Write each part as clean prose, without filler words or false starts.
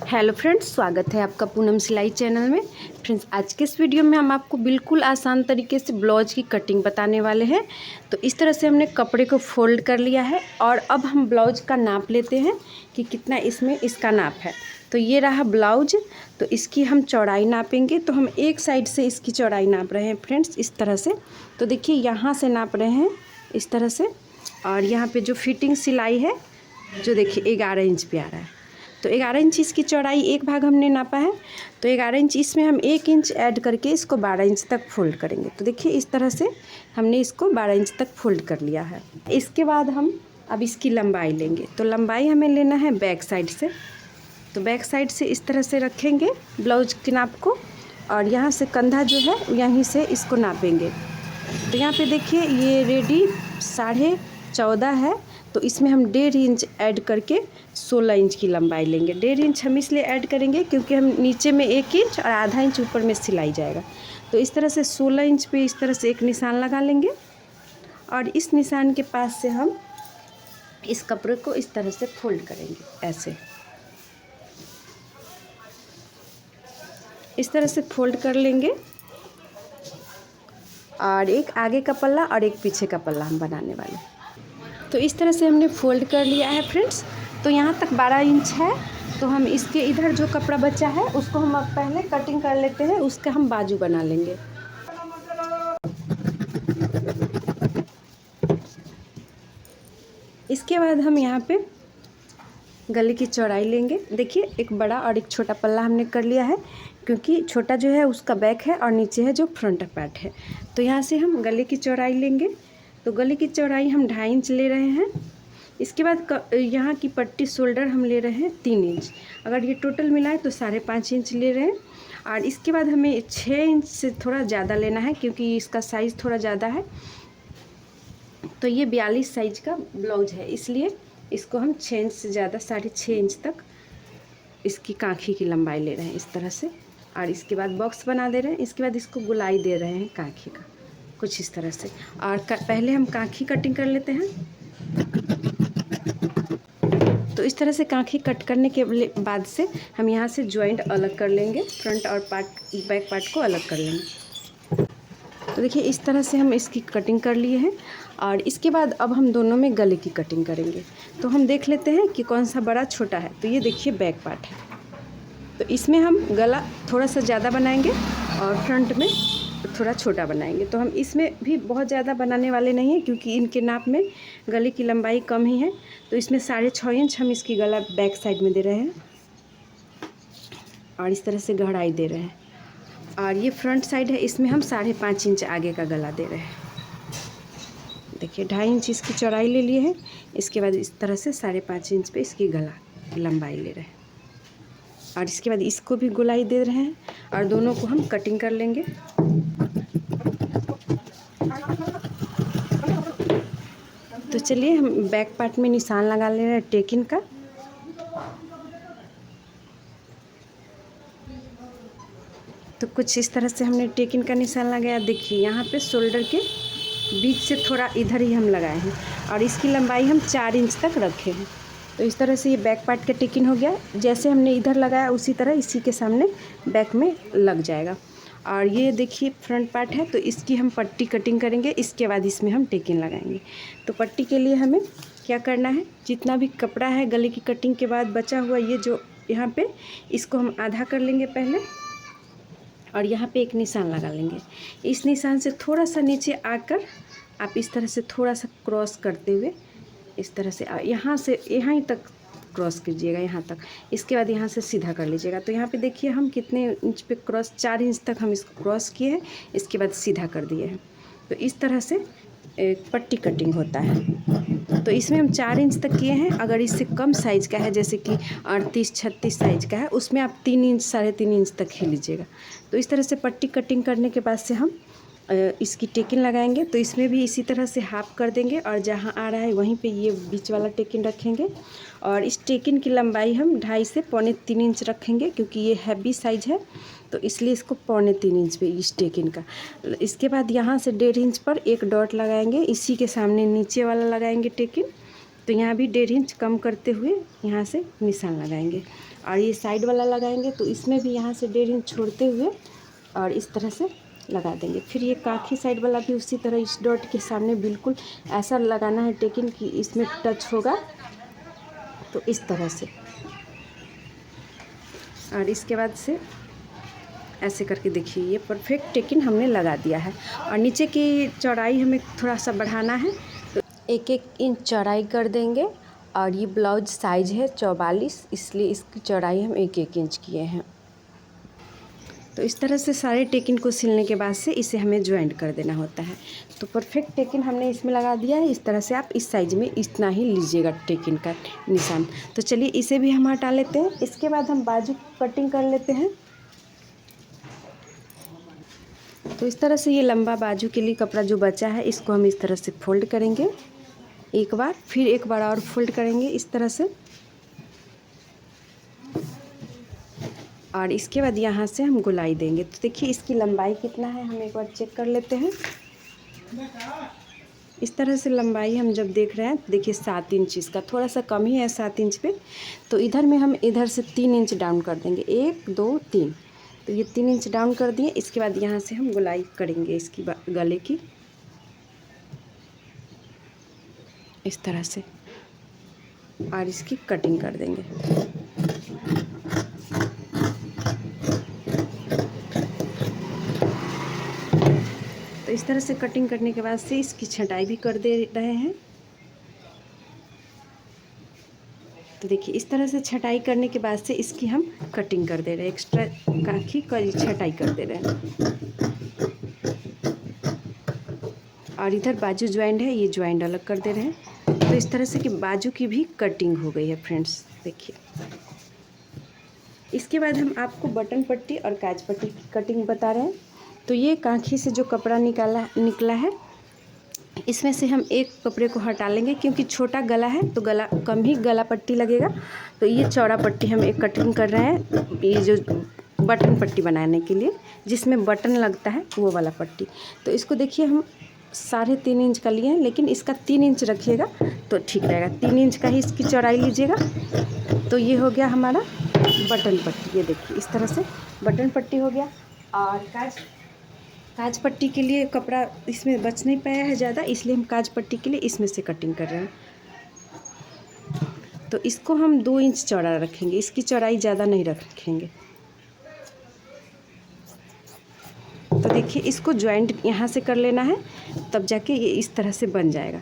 Hello friends, स्वागत है आपका पूनम सिलाई चैनल में। फ्रेंड्स, आज के इस वीडियो में हम आपको बिल्कुल आसान तरीके से ब्लाउज की कटिंग बताने वाले हैं। तो इस तरह से हमने कपड़े को फोल्ड कर लिया है और अब हम ब्लाउज का नाप लेते हैं कि कितना इसमें इसका नाप है। तो ये रहा ब्लाउज, तो इसकी हम चौड़ाई नापेंगे। तो हम एक साइड से इसकी चौड़ाई नाप रहे हैं फ्रेंड्स, इस तरह से। तो देखिए यहाँ से नाप रहे हैं इस तरह से, और यहाँ पर जो फिटिंग सिलाई है जो देखिए 11 इंच पे आ रहा है। तो 11 इंच इसकी चौड़ाई एक भाग हमने नापा है। तो 11 इंच इसमें हम 1 इंच ऐड करके इसको 12 इंच तक फोल्ड करेंगे। तो देखिए इस तरह से हमने इसको 12 इंच तक फोल्ड कर लिया है। इसके बाद हम अब इसकी लंबाई लेंगे। तो लंबाई हमें लेना है बैक साइड से। तो बैक साइड से इस तरह से रखेंगे ब्लाउज के नाप को, और यहाँ से कंधा जो है यहीं से इसको नापेंगे। तो यहाँ पे देखिए ये रेडी 14.5 है। तो इसमें हम 1.5 इंच ऐड करके 16 इंच की लंबाई लेंगे। 1.5 इंच हम इसलिए ऐड करेंगे क्योंकि हम नीचे में 1 इंच और आधा इंच ऊपर में सिलाई जाएगा। तो इस तरह से 16 इंच पे इस तरह से एक निशान लगा लेंगे, और इस निशान के पास से हम इस कपड़े को इस तरह से फोल्ड करेंगे। ऐसे इस तरह से फोल्ड कर लेंगे, और एक आगे का पल्ला और एक पीछे का पल्ला हम बनाने वाले हैं। तो इस तरह से हमने फोल्ड कर लिया है फ्रेंड्स। तो यहाँ तक 12 इंच है। तो हम इसके इधर जो कपड़ा बचा है उसको हम अब पहले कटिंग कर लेते हैं, उसका हम बाजू बना लेंगे। इसके बाद हम यहाँ पे गले की चौड़ाई लेंगे। देखिए एक बड़ा और एक छोटा पल्ला हमने कर लिया है, क्योंकि छोटा जो है उसका बैक है और नीचे है जो फ्रंट पार्ट है। तो यहाँ से हम गले की चौड़ाई लेंगे। तो गले की चौड़ाई हम 2.5 इंच ले रहे हैं। इसके बाद यहाँ की पट्टी शोल्डर हम ले रहे हैं 3 इंच। अगर ये टोटल मिलाए तो 5.5 इंच ले रहे हैं। और इसके बाद हमें 6 इंच से थोड़ा ज़्यादा लेना है, क्योंकि इसका साइज़ थोड़ा ज़्यादा है। तो ये 42 साइज का ब्लाउज है, इसलिए इसको हम 6 इंच से ज़्यादा 6.5 इंच तक इसकी काँखी की लंबाई ले रहे हैं इस तरह से। और इसके बाद बॉक्स बना दे रहे हैं। इसके बाद इसको गुलाई दे रहे हैं काँखी का, कुछ इस तरह से। और पहले हम काँखी कटिंग कर लेते हैं। तो इस तरह से काँखी कट करने के बाद से हम यहाँ से जॉइंट अलग कर लेंगे, फ्रंट और बैक पार्ट को अलग कर लेंगे। तो देखिए इस तरह से हम इसकी कटिंग कर लिए हैं। और इसके बाद अब हम दोनों में गले की कटिंग करेंगे। तो हम देख लेते हैं कि कौन सा बड़ा छोटा है। तो ये देखिए बैक पार्ट है, तो इसमें हम गला थोड़ा सा ज़्यादा बनाएंगे और फ्रंट में थोड़ा छोटा बनाएंगे। तो हम इसमें भी बहुत ज़्यादा बनाने वाले नहीं हैं, क्योंकि इनके नाप में गले की लंबाई कम ही है। तो इसमें 6.5 इंच हम इसकी गला बैक साइड में दे रहे हैं, और इस तरह से गहराई दे रहे हैं। और ये फ्रंट साइड है, इसमें हम 5.5 इंच आगे का गला दे रहे हैं। देखिए 2.5 इंच इसकी चौड़ाई ले लिए हैं। इसके बाद इस तरह से 5.5 इंच पे इसकी गला लंबाई ले रहे हैं, और इसके बाद इसको भी गोलाई दे रहे हैं, और दोनों को हम कटिंग कर लेंगे। तो चलिए हम बैक पार्ट में निशान लगा ले रहे हैं टेकिंग का। तो कुछ इस तरह से हमने टेकिंग का निशान लगाया। देखिए यहाँ पे शोल्डर के बीच से थोड़ा इधर ही हम लगाए हैं, और इसकी लंबाई हम 4 इंच तक रखे हैं। तो इस तरह से ये बैक पार्ट का टेकिंग हो गया। जैसे हमने इधर लगाया उसी तरह इसी के सामने बैक में लग जाएगा। और ये देखिए फ्रंट पार्ट है, तो इसकी हम पट्टी कटिंग करेंगे। इसके बाद इसमें हम टेकिंग लगाएंगे। तो पट्टी के लिए हमें क्या करना है, जितना भी कपड़ा है गले की कटिंग के बाद बचा हुआ ये जो यहाँ पे, इसको हम आधा कर लेंगे पहले, और यहाँ पे एक निशान लगा लेंगे। इस निशान से थोड़ा सा नीचे आकर आप इस तरह से थोड़ा सा क्रॉस करते हुए इस तरह से यहाँ से यहाँ तक क्रॉस कीजिएगा, यहाँ तक। इसके बाद यहाँ से सीधा कर लीजिएगा। तो यहाँ पे देखिए हम कितने इंच पे क्रॉस, 4 इंच तक हम इसको क्रॉस किए हैं। इसके बाद सीधा कर दिए हैं। तो इस तरह से पट्टी कटिंग होता है। तो इसमें हम 4 इंच तक किए हैं। अगर इससे कम साइज़ का है, जैसे कि 38-36 साइज़ का है, उसमें आप 3 इंच 3.5 इंच तक ही लीजिएगा। तो इस तरह से पट्टी कटिंग करने के बाद से हम इसकी टेकिंग लगाएंगे। तो इसमें भी इसी तरह से हाफ कर देंगे, और जहाँ आ रहा है वहीं पे ये बीच वाला टेकिंग रखेंगे। और इस टेकिंग की लंबाई हम 2.5 से 2.25 इंच रखेंगे, क्योंकि ये हैवी साइज़ है। तो इसलिए इसको 2.25 इंच पे इस टेकिंग का। इसके बाद यहाँ से 1.5 इंच पर एक डॉट लगाएंगे। इसी के सामने नीचे वाला लगाएंगे टेकिंग। तो यहाँ भी 1.5 इंच कम करते हुए यहाँ से निशान लगाएंगे। और ये साइड वाला लगाएंगे तो इसमें भी यहाँ से 1.5 इंच छोड़ते हुए और इस तरह से लगा देंगे। फिर ये काखी साइड वाला भी उसी तरह इस डॉट के सामने बिल्कुल ऐसा लगाना है टेकिन कि इसमें टच होगा, तो इस तरह से। और इसके बाद से ऐसे करके देखिए ये परफेक्ट टेकिन हमने लगा दिया है। और नीचे की चौड़ाई हमें थोड़ा सा बढ़ाना है, तो 1-1 इंच चौड़ाई कर देंगे। और ये ब्लाउज साइज है 44, इसलिए इसकी चौड़ाई हम 1-1 इंच किए हैं। तो इस तरह से सारे टेकिन को सिलने के बाद से इसे हमें ज्वाइंट कर देना होता है। तो परफेक्ट टेकिन हमने इसमें लगा दिया है। इस तरह से आप इस साइज में इतना ही लीजिएगा टेकिन का निशान। तो चलिए इसे भी हम हटा लेते हैं। इसके बाद हम बाजू कटिंग कर लेते हैं। तो इस तरह से ये लंबा बाजू के लिए कपड़ा जो बचा है इसको हम इस तरह से फोल्ड करेंगे एक बार, फिर एक बार और फोल्ड करेंगे इस तरह से। और इसके बाद यहाँ से हम गोलाई देंगे। तो देखिए इसकी लंबाई कितना है हम एक बार चेक कर लेते हैं। इस तरह से लंबाई हम जब देख रहे हैं देखिए 7 इंच, इसका थोड़ा सा कम ही है 7 इंच पे। तो इधर में हम इधर से 3 इंच डाउन कर देंगे, 1 2 3। तो ये 3 इंच डाउन कर दिए। इसके बाद यहाँ से हम गोलाई करेंगे इसकी गले की इस तरह से, और इसकी कटिंग कर देंगे। तो इस तरह से कटिंग करने के बाद से इसकी छटाई भी कर दे रहे हैं। तो देखिए इस तरह से छटाई करने के बाद से इसकी हम कटिंग कर दे रहे हैं, एक्स्ट्रा काखी की छटाई कर दे रहे हैं। और इधर बाजू ज्वाइंट है, ये ज्वाइंट अलग कर दे रहे हैं। तो इस तरह से कि बाजू की भी कटिंग हो गई है फ्रेंड्स, देखिए। इसके बाद हम आपको बटन पट्टी और काज पट्टी की कटिंग बता रहे हैं। तो ये कांखी से जो कपड़ा निकला है इसमें से हम एक कपड़े को हटा लेंगे, क्योंकि छोटा गला है तो गला कम ही गला पट्टी लगेगा। तो ये चौड़ा पट्टी हम एक कटिंग कर रहे हैं, ये जो बटन पट्टी बनाने के लिए जिसमें बटन लगता है वो वाला पट्टी। तो इसको देखिए हम 3.5 इंच का लिए हैं, लेकिन इसका 3 इंच रखिएगा तो ठीक रहेगा। 3 इंच का ही इसकी चौड़ाई लीजिएगा। तो ये हो गया हमारा बटन पट्टी। ये देखिए इस तरह से बटन पट्टी हो गया। और काज पट्टी के लिए कपड़ा इसमें बच नहीं पाया है ज़्यादा, इसलिए हम काज पट्टी के लिए इसमें से कटिंग कर रहे हैं। तो इसको हम 2 इंच चौड़ा रखेंगे, इसकी चौड़ाई ज़्यादा नहीं रखेंगे। तो देखिए इसको ज्वाइंट यहाँ से कर लेना है, तब जाके ये इस तरह से बन जाएगा।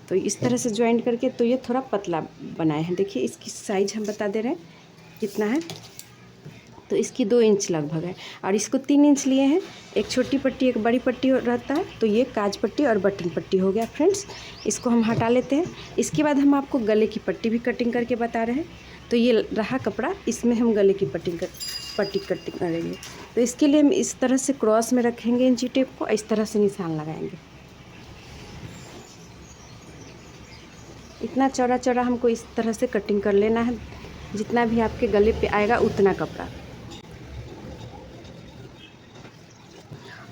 तो इस तरह से ज्वाइंट करके तो ये थोड़ा पतला बनाए हैं। देखिए इसकी साइज हम बता दे रहे हैं कितना है। तो इसकी 2 इंच लगभग है, और इसको 3 इंच लिए हैं। एक छोटी पट्टी एक बड़ी पट्टी रहता है। तो ये काज पट्टी और बटन पट्टी हो गया फ्रेंड्स। इसको हम हटा लेते हैं। इसके बाद हम आपको गले की पट्टी भी कटिंग करके बता रहे हैं। तो ये रहा कपड़ा, इसमें हम गले की पट्टी कटिंग करेंगे। तो इसके लिए हम इस तरह से क्रॉस में रखेंगे इंची टेप को, इस तरह से निशान लगाएंगे। इतना चौड़ा चौड़ा हमको इस तरह से कटिंग कर लेना है, जितना भी आपके गले पे आएगा उतना कपड़ा।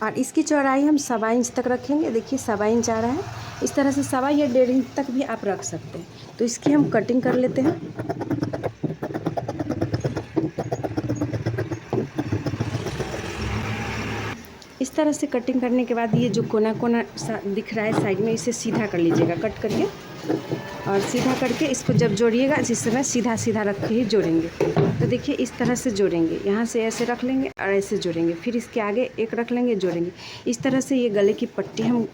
और इसकी चौड़ाई हम 1.25 इंच तक रखेंगे। देखिए 1.25 इंच आ रहा है। इस तरह से 1.25 या 1.5 इंच तक भी आप रख सकते हैं। तो इसकी हम कटिंग कर लेते हैं। इस तरह से कटिंग करने के बाद ये जो कोना कोना दिख रहा है साइड में, इसे सीधा कर लीजिएगा कट करके। और सीधा करके इसको जब जोड़िएगा जिस समय सीधा सीधा रख के ही जोड़ेंगे। तो देखिए इस तरह से जोड़ेंगे, यहाँ से ऐसे रख लेंगे और ऐसे जोड़ेंगे, फिर इसके आगे एक रख लेंगे जोड़ेंगे। इस तरह से ये गले की पट्टी हम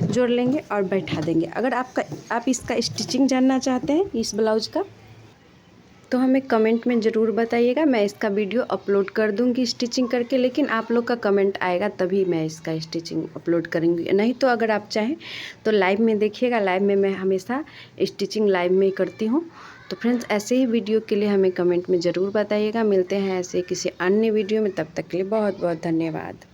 जोड़ लेंगे और बैठा देंगे। अगर आप इसका स्टिचिंग जानना चाहते हैं इस ब्लाउज़ का, तो हमें कमेंट में ज़रूर बताइएगा। मैं इसका वीडियो अपलोड कर दूंगी स्टिचिंग करके, लेकिन आप लोग का कमेंट आएगा तभी मैं इसका स्टिचिंग अपलोड करूंगी। नहीं तो अगर आप चाहें तो लाइव में देखिएगा। लाइव में मैं हमेशा स्टिचिंग लाइव में ही करती हूँ। तो फ्रेंड्स ऐसे ही वीडियो के लिए हमें कमेंट में ज़रूर बताइएगा। मिलते हैं ऐसे किसी अन्य वीडियो में, तब तक के लिए बहुत बहुत धन्यवाद।